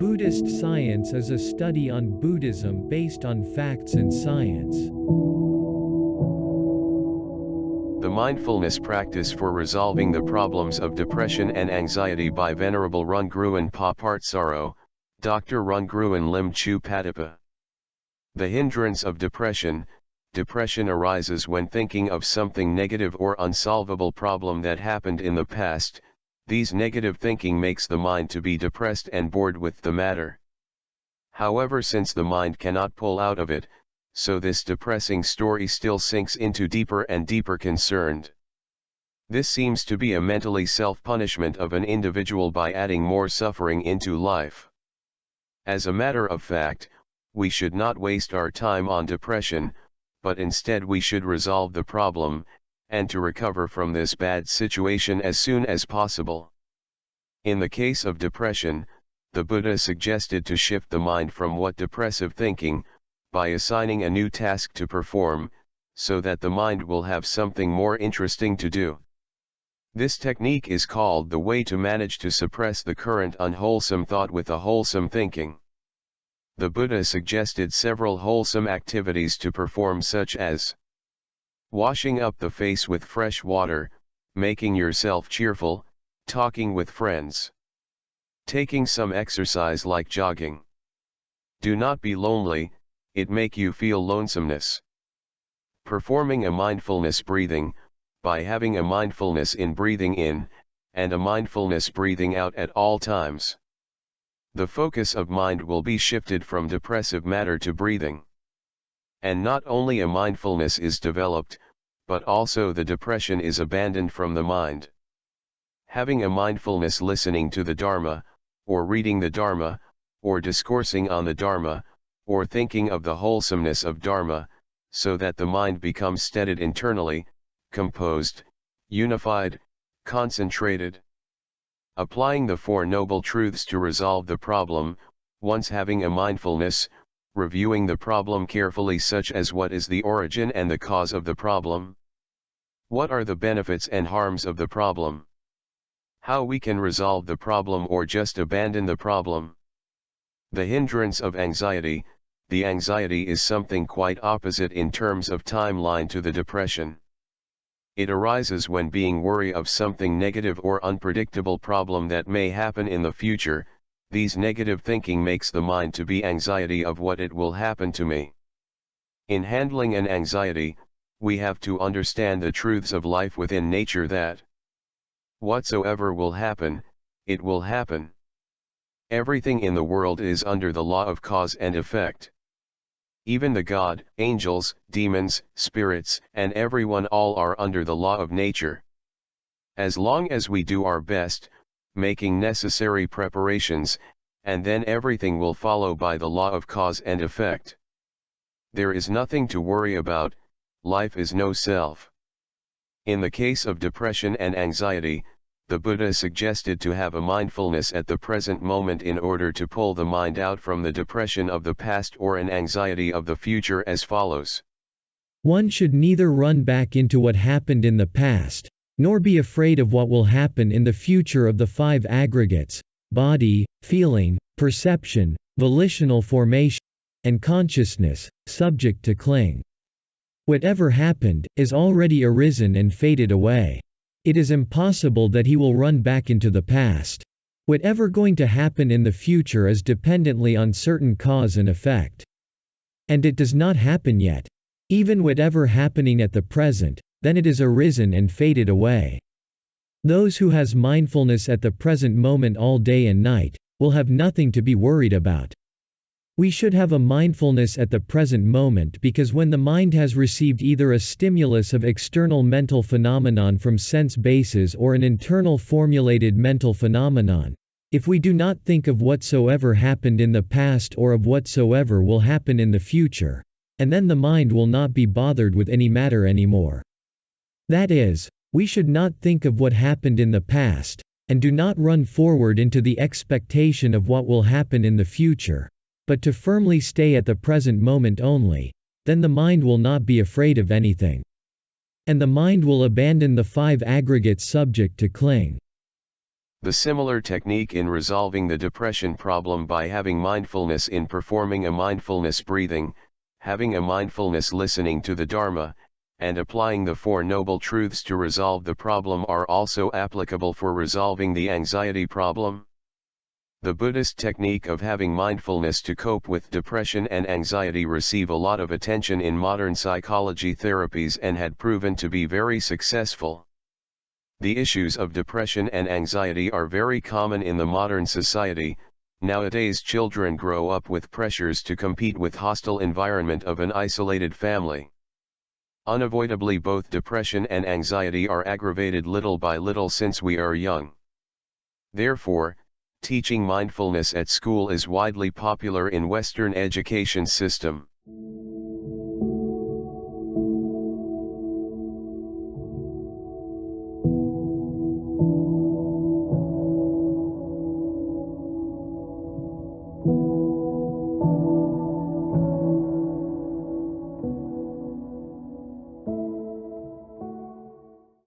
Buddhist Science is a study on Buddhism based on facts and science. The mindfulness practice for resolving the problems of depression and anxiety by Venerable Rungruang Papatsaro, Dr. Rungruang Limchoopatipa. The hindrance of depression. Depression arises when thinking of something negative or unsolvable problem that happened in the past. These negative thinking makes the mind to be depressed and bored with the matter. However, since the mind cannot pull out of it, so this depressing story still sinks into deeper and deeper concern. This seems to be a mentally self-punishment of an individual by adding more suffering into life. As a matter of fact, we should not waste our time on depression, but instead we should resolve the problem, and to recover from this bad situation as soon as possible. In the case of depression, the Buddha suggested to shift the mind from what depressive thinking, by assigning a new task to perform, so that the mind will have something more interesting to do. This technique is called the way to manage to suppress the current unwholesome thought with a wholesome thinking. The Buddha suggested several wholesome activities to perform, such as washing up the face with fresh water, making yourself cheerful, talking with friends, taking some exercise like jogging. Do not be lonely, it make you feel lonesomeness. Performing a mindfulness breathing, by having a mindfulness in breathing in, and a mindfulness breathing out at all times. The focus of mind will be shifted from depressive matter to breathing. And not only a mindfulness is developed, but also the depression is abandoned from the mind. Having a mindfulness listening to the Dharma, or reading the Dharma, or discoursing on the Dharma, or thinking of the wholesomeness of Dharma, so that the mind becomes steadied internally, composed, unified, concentrated. Applying the Four Noble Truths to resolve the problem, once having a mindfulness, reviewing the problem carefully, such as what is the origin and the cause of the problem? What are the benefits and harms of the problem? How we can resolve the problem or just abandon the problem? The hindrance of anxiety. The anxiety is something quite opposite in terms of timeline to the depression. It arises when being worried of something negative or unpredictable problem that may happen in the future. These negative thinking makes the mind to be anxiety of what it will happen to me. In handling an anxiety, we have to understand the truths of life within nature, that whatsoever will happen, it will happen. Everything in the world is under the law of cause and effect. Even the God, angels, demons, spirits, and everyone, all are under the law of nature. As long as we do our best, making necessary preparations, and then everything will follow by the law of cause and effect. There is nothing to worry about, life is no self. In the case of depression and anxiety, the Buddha suggested to have a mindfulness at the present moment in order to pull the mind out from the depression of the past or an anxiety of the future, as follows. One should neither run back into what happened in the past, nor be afraid of what will happen in the future of the five aggregates: body, feeling, perception, volitional formation, and consciousness, subject to cling. Whatever happened, is already arisen and faded away. It is impossible that he will run back into the past. Whatever going to happen in the future is dependently on certain cause and effect. And it does not happen yet. Even whatever happening at the present, then it is arisen and faded away. Those who has mindfulness at the present moment all day and night, will have nothing to be worried about. We should have a mindfulness at the present moment, because when the mind has received either a stimulus of external mental phenomenon from sense bases or an internal formulated mental phenomenon, if we do not think of whatsoever happened in the past or of whatsoever will happen in the future, and then the mind will not be bothered with any matter anymore. That is, we should not think of what happened in the past, and do not run forward into the expectation of what will happen in the future, but to firmly stay at the present moment only. Then the mind will not be afraid of anything. And the mind will abandon the five aggregates subject to cling. The similar technique in resolving the depression problem by having mindfulness in performing a mindfulness breathing, having a mindfulness listening to the Dharma, and applying the Four Noble Truths to resolve the problem are also applicable for resolving the anxiety problem. The Buddhist technique of having mindfulness to cope with depression and anxiety receive a lot of attention in modern psychology therapies and had proven to be very successful. The issues of depression and anxiety are very common in the modern society. Nowadays children grow up with pressures to compete with hostile environment of an isolated family. Unavoidably both depression and anxiety are aggravated little by little since we are young. Therefore, teaching mindfulness at school is widely popular in Western education system.